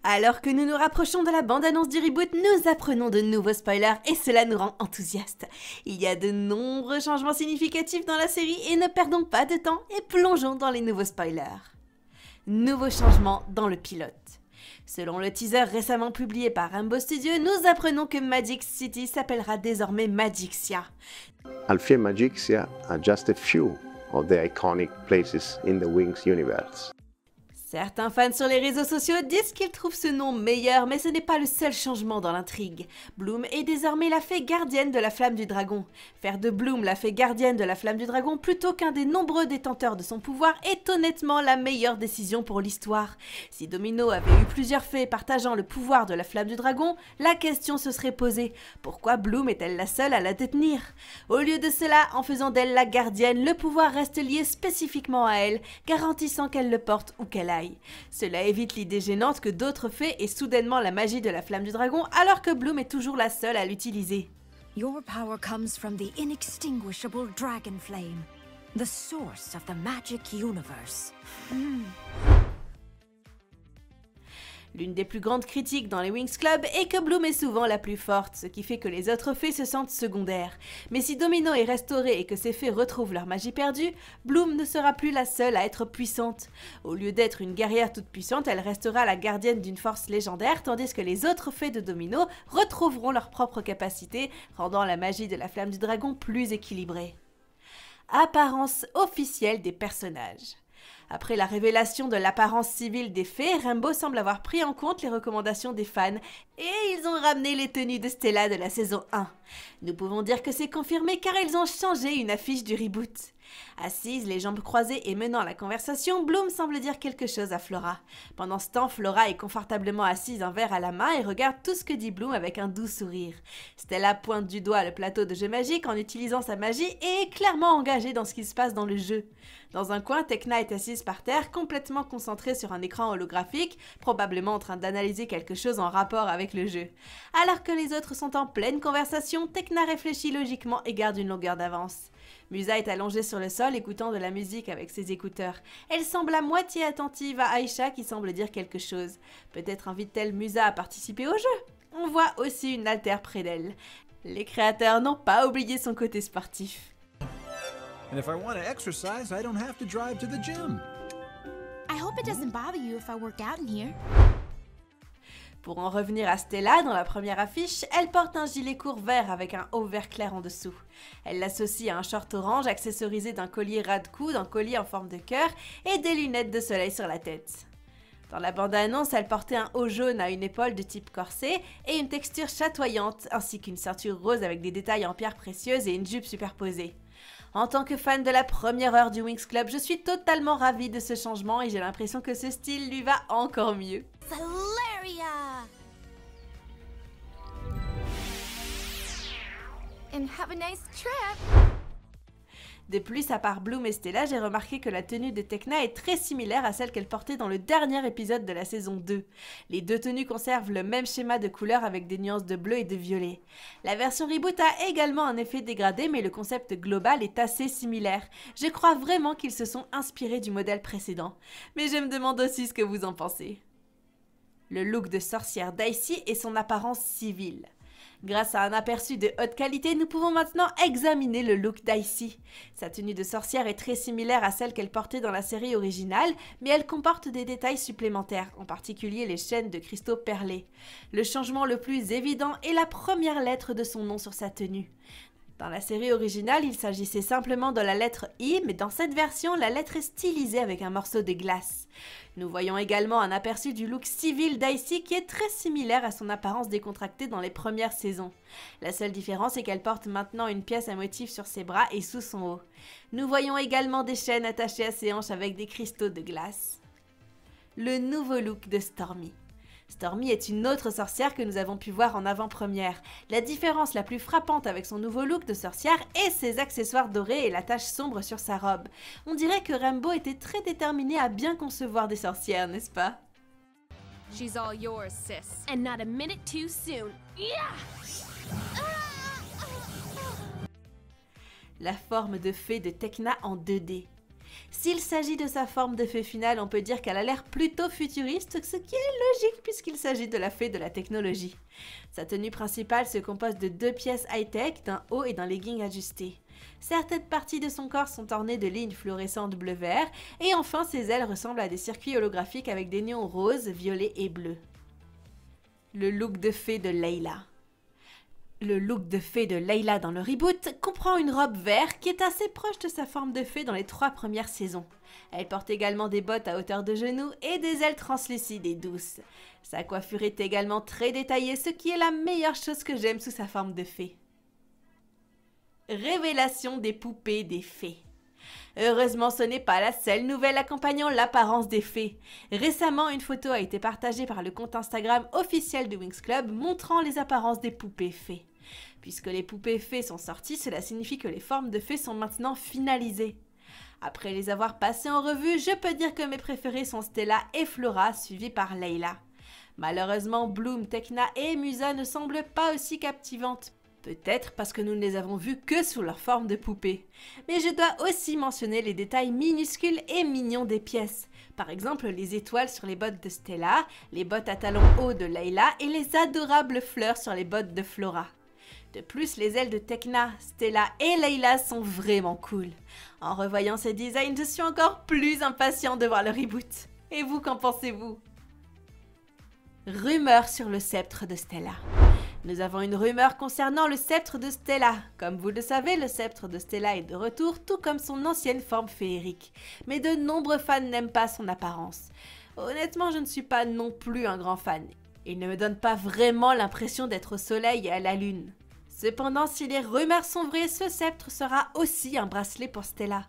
Alors que nous nous rapprochons de la bande-annonce du reboot, nous apprenons de nouveaux spoilers et cela nous rend enthousiastes. Il y a de nombreux changements significatifs dans la série et ne perdons pas de temps et plongeons dans les nouveaux spoilers. Nouveaux changements dans le pilote. Selon le teaser récemment publié par Rainbow Studios, nous apprenons que Magic City s'appellera désormais Magicsia. Alfie et Magicsia are just a few of the iconic places in the Wings universe. Certains fans sur les réseaux sociaux disent qu'ils trouvent ce nom meilleur, mais ce n'est pas le seul changement dans l'intrigue. Bloom est désormais la fée gardienne de la flamme du dragon. Faire de Bloom la fée gardienne de la flamme du dragon plutôt qu'un des nombreux détenteurs de son pouvoir est honnêtement la meilleure décision pour l'histoire. Si Domino avait eu plusieurs fées partageant le pouvoir de la flamme du dragon, la question se serait posée. Pourquoi Bloom est-elle la seule à la détenir? Au lieu de cela, en faisant d'elle la gardienne, le pouvoir reste lié spécifiquement à elle, garantissant qu'elle le porte où qu'elle aille. Cela évite l'idée gênante que d'autres fées aient soudainement la magie de la flamme du dragon alors que Bloom est toujours la seule à l'utiliser. Your power comes from the inextinguishable dragon flame, the source of the magic universe. L'une des plus grandes critiques dans les Wings Club est que Bloom est souvent la plus forte, ce qui fait que les autres fées se sentent secondaires. Mais si Domino est restauré et que ces fées retrouvent leur magie perdue, Bloom ne sera plus la seule à être puissante. Au lieu d'être une guerrière toute puissante, elle restera la gardienne d'une force légendaire, tandis que les autres fées de Domino retrouveront leurs propres capacités, rendant la magie de la flamme du dragon plus équilibrée. Apparence officielle des personnages. Après la révélation de l'apparence civile des fées, Rainbow semble avoir pris en compte les recommandations des fans et ils ont ramené les tenues de Stella de la saison 1. Nous pouvons dire que c'est confirmé car ils ont changé une affiche du reboot. Assise, les jambes croisées et menant la conversation, Bloom semble dire quelque chose à Flora. Pendant ce temps, Flora est confortablement assise, un verre à la main et regarde tout ce que dit Bloom avec un doux sourire. Stella pointe du doigt le plateau de jeu magique en utilisant sa magie et est clairement engagée dans ce qui se passe dans le jeu. Dans un coin, Tekna est assise par terre, complètement concentrée sur un écran holographique, probablement en train d'analyser quelque chose en rapport avec le jeu. Alors que les autres sont en pleine conversation, Tekna réfléchit logiquement et garde une longueur d'avance. Musa est allongée sur le sol écoutant de la musique avec ses écouteurs. Elle semble à moitié attentive à Aisha qui semble dire quelque chose. Peut-être invite-t-elle Musa à participer au jeu? On voit aussi une altère près d'elle. Les créateurs n'ont pas oublié son côté sportif. And if I want to exercise, I don't have to drive to the gym. I hope it doesn't bother you if I work out in here. Pour en revenir à Stella, dans la première affiche, elle porte un gilet court vert avec un haut vert clair en dessous. Elle l'associe à un short orange accessorisé d'un collier ras de cou, d'un collier en forme de cœur et des lunettes de soleil sur la tête. Dans la bande-annonce, elle portait un haut jaune à une épaule de type corset et une texture chatoyante, ainsi qu'une ceinture rose avec des détails en pierres précieuses et une jupe superposée. En tant que fan de la première heure du Wings Club, je suis totalement ravie de ce changement et j'ai l'impression que ce style lui va encore mieux. Valeria! And have a nice trip! De plus, à part Bloom et Stella, j'ai remarqué que la tenue de Tekna est très similaire à celle qu'elle portait dans le dernier épisode de la saison 2. Les deux tenues conservent le même schéma de couleurs avec des nuances de bleu et de violet. La version reboot a également un effet dégradé, mais le concept global est assez similaire. Je crois vraiment qu'ils se sont inspirés du modèle précédent. Mais je me demande aussi ce que vous en pensez. Le look de sorcière d'Icy et son apparence civile. Grâce à un aperçu de haute qualité, nous pouvons maintenant examiner le look d'Icy. Sa tenue de sorcière est très similaire à celle qu'elle portait dans la série originale, mais elle comporte des détails supplémentaires, en particulier les chaînes de cristaux perlés. Le changement le plus évident est la première lettre de son nom sur sa tenue. Dans la série originale, il s'agissait simplement de la lettre I, mais dans cette version, la lettre est stylisée avec un morceau de glace. Nous voyons également un aperçu du look civil d'Icy qui est très similaire à son apparence décontractée dans les premières saisons. La seule différence est qu'elle porte maintenant une pièce à motif sur ses bras et sous son haut. Nous voyons également des chaînes attachées à ses hanches avec des cristaux de glace. Le nouveau look de Stormy. Stormy est une autre sorcière que nous avons pu voir en avant-première. La différence la plus frappante avec son nouveau look de sorcière est ses accessoires dorés et la tache sombre sur sa robe. On dirait que Rainbow était très déterminée à bien concevoir des sorcières, n'est-ce pas? She's all yours, sis. And not a minute too soon. Yeah! La forme de fée de Tekna en 2D. S'il s'agit de sa forme de fée finale, on peut dire qu'elle a l'air plutôt futuriste, ce qui est logique puisqu'il s'agit de la fée de la technologie. Sa tenue principale se compose de 2 pièces high-tech, d'un haut et d'un legging ajusté. Certaines parties de son corps sont ornées de lignes fluorescentes bleu-vert, et enfin ses ailes ressemblent à des circuits holographiques avec des néons roses, violets et bleus. Le look de fée de Layla. Le look de fée de Layla dans le reboot comprend une robe verte qui est assez proche de sa forme de fée dans les 3 premières saisons. Elle porte également des bottes à hauteur de genou et des ailes translucides et douces. Sa coiffure est également très détaillée, ce qui est la meilleure chose que j'aime sous sa forme de fée. Révélation des poupées des fées. Heureusement, ce n'est pas la seule nouvelle accompagnant l'apparence des fées. Récemment, une photo a été partagée par le compte Instagram officiel du Winx Club montrant les apparences des poupées fées. Puisque les poupées fées sont sorties, cela signifie que les formes de fées sont maintenant finalisées. Après les avoir passées en revue, je peux dire que mes préférées sont Stella et Flora, suivies par Layla. Malheureusement, Bloom, Tecna et Musa ne semblent pas aussi captivantes. Peut-être parce que nous ne les avons vues que sous leur forme de poupée. Mais je dois aussi mentionner les détails minuscules et mignons des pièces. Par exemple, les étoiles sur les bottes de Stella, les bottes à talons hauts de Layla et les adorables fleurs sur les bottes de Flora. De plus, les ailes de Tecna, Stella et Layla sont vraiment cool. En revoyant ces designs, je suis encore plus impatient de voir le reboot. Et vous, qu'en pensez-vous? Rumeur sur le sceptre de Stella. Nous avons une rumeur concernant le sceptre de Stella. Comme vous le savez, le sceptre de Stella est de retour, tout comme son ancienne forme féerique. Mais de nombreux fans n'aiment pas son apparence. Honnêtement, je ne suis pas non plus un grand fan. Il ne me donne pas vraiment l'impression d'être au soleil et à la lune. Cependant, si les rumeurs sont vraies, ce sceptre sera aussi un bracelet pour Stella.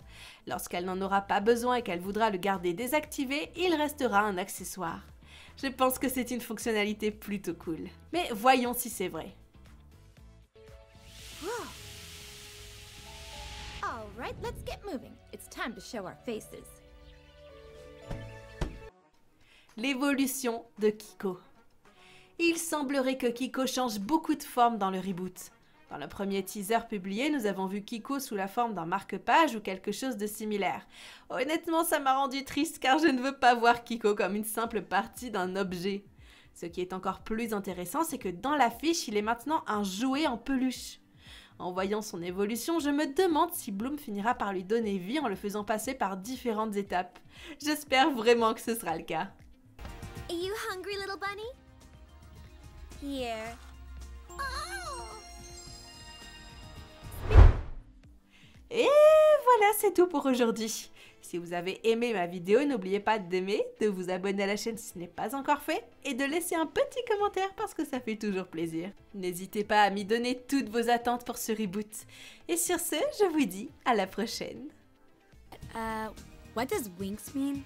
Lorsqu'elle n'en aura pas besoin et qu'elle voudra le garder désactivé, il restera un accessoire. Je pense que c'est une fonctionnalité plutôt cool. Mais voyons si c'est vrai. All right, let's get moving. It's time to show our faces. L'évolution de Kiko. Il semblerait que Kiko change beaucoup de forme dans le reboot. Dans le premier teaser publié, nous avons vu Kiko sous la forme d'un marque-page ou quelque chose de similaire. Honnêtement, ça m'a rendu triste car je ne veux pas voir Kiko comme une simple partie d'un objet. Ce qui est encore plus intéressant, c'est que dans l'affiche, il est maintenant un jouet en peluche. En voyant son évolution, je me demande si Bloom finira par lui donner vie en le faisant passer par différentes étapes. J'espère vraiment que ce sera le cas. Are you hungry, little bunny? Here. Et voilà, c'est tout pour aujourd'hui. Si vous avez aimé ma vidéo, n'oubliez pas d'aimer, de vous abonner à la chaîne si ce n'est pas encore fait et de laisser un petit commentaire parce que ça fait toujours plaisir. N'hésitez pas à m'y donner toutes vos attentes pour ce reboot. Et sur ce, je vous dis à la prochaine. What does Winx mean?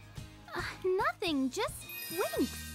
Nothing, just Winx.